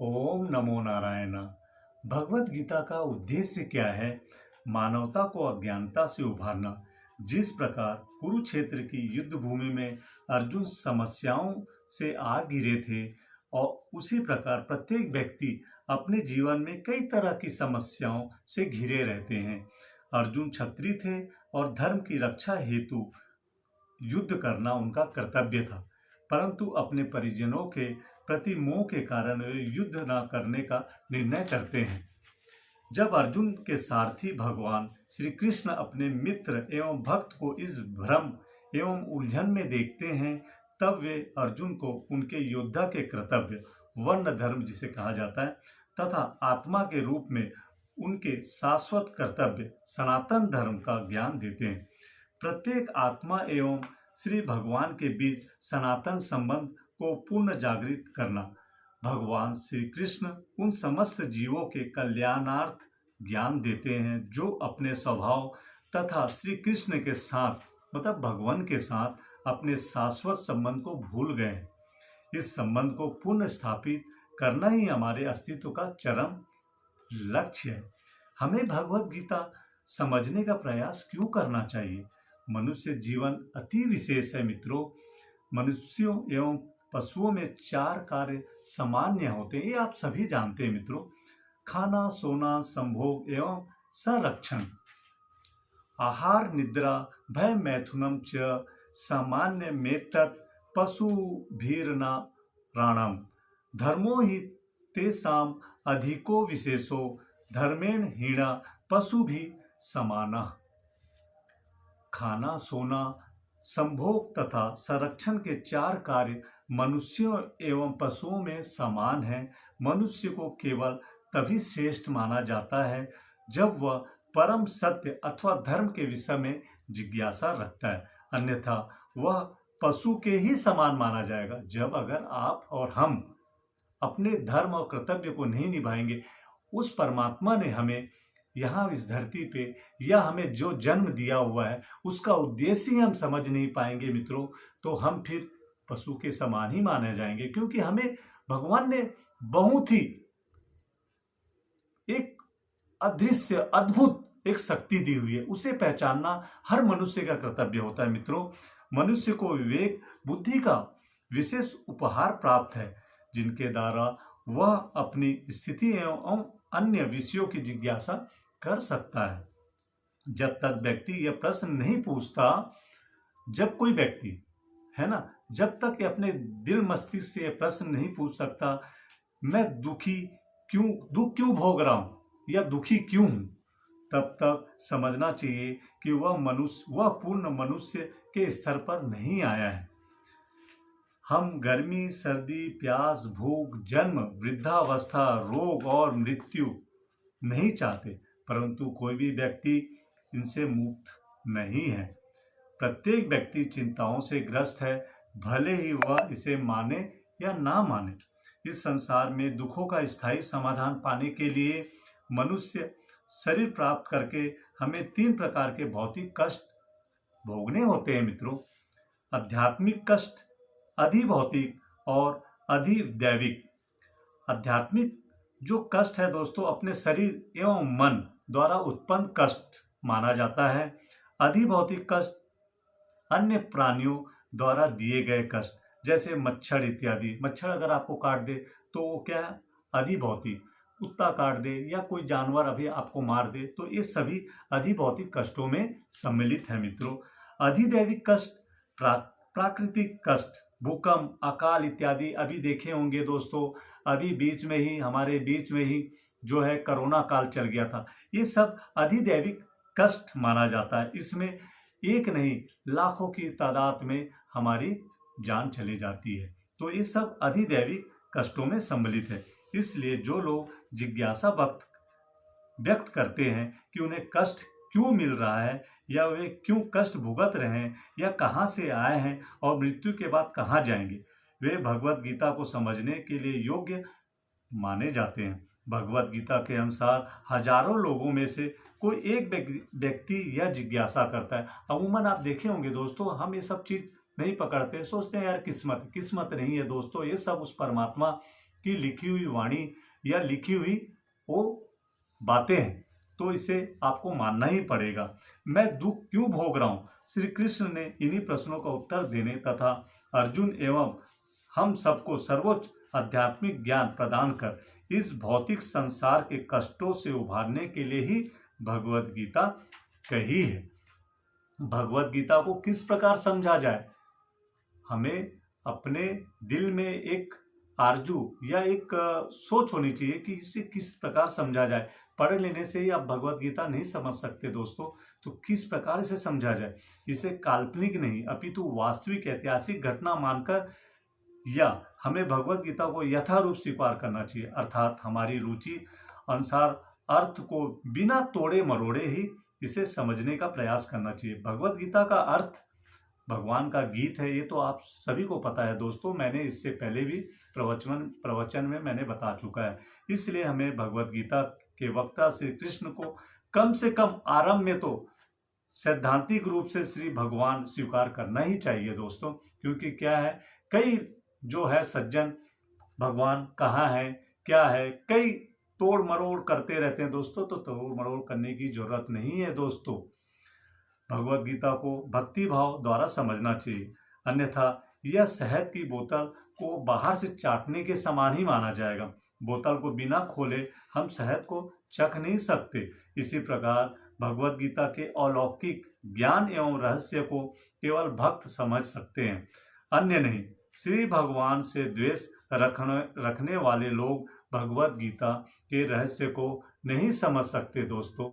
ओम नमो नारायण। भगवत गीता का उद्देश्य क्या है? मानवता को अज्ञानता से उभारना। जिस प्रकार कुरुक्षेत्र की युद्ध भूमि में अर्जुन समस्याओं से आ गिरे थे और उसी प्रकार प्रत्येक व्यक्ति अपने जीवन में कई तरह की समस्याओं से घिरे रहते हैं। अर्जुन क्षत्रिय थे और धर्म की रक्षा हेतु युद्ध करना उनका कर्तव्य था, परंतु अपने परिजनों के प्रति मोह के कारण वे युद्ध न करने का निर्णय करते हैं। जब अर्जुन के सारथी भगवान श्री कृष्ण अपने मित्र एवं भक्त को इस भ्रम एवं उलझन में देखते हैं, तब वे अर्जुन को उनके योद्धा के कर्तव्य, वर्ण धर्म जिसे कहा जाता है, तथा आत्मा के रूप में उनके शाश्वत कर्तव्य सनातन धर्म का ज्ञान देते हैं। प्रत्येक आत्मा एवं श्री भगवान के बीच सनातन संबंध को पुनः जागृत करना। भगवान श्री कृष्ण उन समस्त जीवों के कल्याणार्थ ज्ञान देते हैं जो अपने स्वभाव तथा श्री कृष्ण के साथ मतलब भगवान के साथ अपने शाश्वत संबंध को भूल गए हैं। इस संबंध को पुनः स्थापित करना ही हमारे अस्तित्व का चरम लक्ष्य है। हमें भगवत गीता समझने का प्रयास क्यों करना चाहिए? मनुष्य जीवन अति विशेष है मित्रों। मनुष्यों एवं पशुओं में 4 कार्य सामान्य होते हैं, ये आप सभी जानते हैं मित्रों। खाना, सोना, संभोग एवं संरक्षण। आहार, निद्रा, भय, मैथुनम च सामान्य मेतत् पशुभिर्न राणम। धर्मो हि तेषाम अधिको विशेषो धर्मेण हीना पशु भी समाना। खाना, सोना, संभोग तथा संरक्षण के 4 कार्य मनुष्यों एवं पशुओं में समान हैं। मनुष्य को केवल तभी श्रेष्ठ माना जाता है जब वह परम सत्य अथवा धर्म के विषय में जिज्ञासा रखता है, अन्यथा वह पशु के ही समान माना जाएगा। जब अगर आप और हम अपने धर्म और कर्तव्य को नहीं निभाएंगे, उस परमात्मा ने हमें यहाँ इस धरती पे या हमें जो जन्म दिया हुआ है उसका उद्देश्य ही हम समझ नहीं पाएंगे मित्रों, तो हम फिर पशु के समान ही माने जाएंगे। क्योंकि हमें भगवान ने बहुत ही एक अदृश्य अद्भुत एक शक्ति दी हुई है, उसे पहचानना हर मनुष्य का कर्तव्य होता है मित्रों। मनुष्य को विवेक बुद्धि का विशेष उपहार प्राप्त है, जिनके द्वारा वह अपनी स्थिति एवं अन्य विषयों की जिज्ञासा कर सकता है। जब तक व्यक्ति यह प्रश्न नहीं पूछता, जब कोई व्यक्ति है ना, जब तक ये अपने दिल मस्तिष्क से यह प्रश्न नहीं पूछ सकता, मैं दुख क्यों भोग रहा हूं या दुखी क्यों हूं, तब तक समझना चाहिए कि वह पूर्ण मनुष्य के स्तर पर नहीं आया है। हम गर्मी, सर्दी, प्यास, भूख, जन्म, वृद्धावस्था, रोग और मृत्यु नहीं चाहते, परंतु कोई भी व्यक्ति इनसे मुक्त नहीं है। प्रत्येक व्यक्ति चिंताओं से ग्रस्त है, भले ही वह इसे माने या ना माने। इस संसार में दुखों का स्थायी समाधान पाने के लिए मनुष्य शरीर प्राप्त करके हमें 3 प्रकार के भौतिक कष्ट भोगने होते हैं मित्रों। आध्यात्मिक कष्ट, अधिभौतिक और अधिदैविक। आध्यात्मिक जो कष्ट है दोस्तों, अपने शरीर एवं मन द्वारा उत्पन्न कष्ट माना जाता है। अधिभौतिक कष्ट अन्य प्राणियों द्वारा दिए गए कष्ट, जैसे मच्छर इत्यादि। मच्छर अगर आपको काट दे तो वो क्या है? अधिभौतिक। कुत्ता काट दे या कोई जानवर अभी आपको मार दे तो ये सभी अधिभौतिक कष्टों में सम्मिलित है मित्रों। अधिदैविक कष्ट प्राकृतिक कष्ट, भूकंप, अकाल इत्यादि अभी देखे होंगे दोस्तों। अभी हमारे बीच में ही जो है कोरोना काल चल गया था। ये सब अधिदैविक कष्ट माना जाता है। इसमें एक नहीं लाखों की तादाद में हमारी जान चली जाती है, तो ये सब अधिदैविक कष्टों में सम्मिलित है। इसलिए जो लोग जिज्ञासा व्यक्त करते हैं कि उन्हें कष्ट क्यों मिल रहा है या वे क्यों कष्ट भुगत रहे हैं या कहाँ से आए हैं और मृत्यु के बाद कहाँ जाएंगे, वे भगवत गीता को समझने के लिए योग्य माने जाते हैं। भगवत गीता के अनुसार हजारों लोगों में से कोई एक व्यक्ति यह जिज्ञासा करता है। अमूमन आप देखे होंगे दोस्तों, हम ये सब चीज नहीं पकड़ते, सोचते हैं यार किस्मत नहीं है दोस्तों। ये सब उस परमात्मा की लिखी हुई वाणी या लिखी हुई वो बातें हैं, तो इसे आपको मानना ही पड़ेगा। मैं दुख क्यों भोग रहा हूँ? श्री कृष्ण ने इन्हीं प्रश्नों का उत्तर देने तथा अर्जुन एवं हम सबको सर्वोच्च आध्यात्मिक ज्ञान प्रदान कर इस भौतिक संसार के कष्टों से उभारने के लिए ही भगवत गीता कही है। भगवत गीता को किस प्रकार समझा जाए? हमें अपने दिल में एक आरजू या एक सोच होनी चाहिए कि इसे किस प्रकार समझा जाए। पढ़ लेने से ही आप भगवत गीता नहीं समझ सकते दोस्तों, तो किस प्रकार इसे समझा जाए? इसे काल्पनिक नहीं अपितु वास्तविक ऐतिहासिक घटना मानकर या हमें भगवत गीता को यथारूप स्वीकार करना चाहिए, अर्थात हमारी रुचि अनुसार अर्थ को बिना तोड़े मरोड़े ही इसे समझने का प्रयास करना चाहिए। भगवत गीता का अर्थ भगवान का गीत है, ये तो आप सभी को पता है दोस्तों, मैंने इससे पहले भी प्रवचन में मैंने बता चुका है। इसलिए हमें भगवत गीता के वक्ता श्री कृष्ण को कम से कम आरंभ में तो सैद्धांतिक रूप से श्री भगवान स्वीकार करना ही चाहिए दोस्तों, क्योंकि क्या है, कई जो है सज्जन भगवान कहाँ है क्या है कई तोड़ मरोड़ करते रहते हैं दोस्तों, तो तोड़ मरोड़ करने की जरूरत नहीं है दोस्तों। भगवत गीता को भक्ति भाव द्वारा समझना चाहिए, अन्यथा यह शहद की बोतल को बाहर से चाटने के समान ही माना जाएगा। बोतल को बिना खोले हम शहद को चख नहीं सकते। इसी प्रकार भगवत गीता के अलौकिक ज्ञान एवं रहस्य को केवल भक्त समझ सकते हैं, अन्य नहीं। श्री भगवान से द्वेष रखने वाले लोग भगवत गीता के रहस्य को नहीं समझ सकते दोस्तों।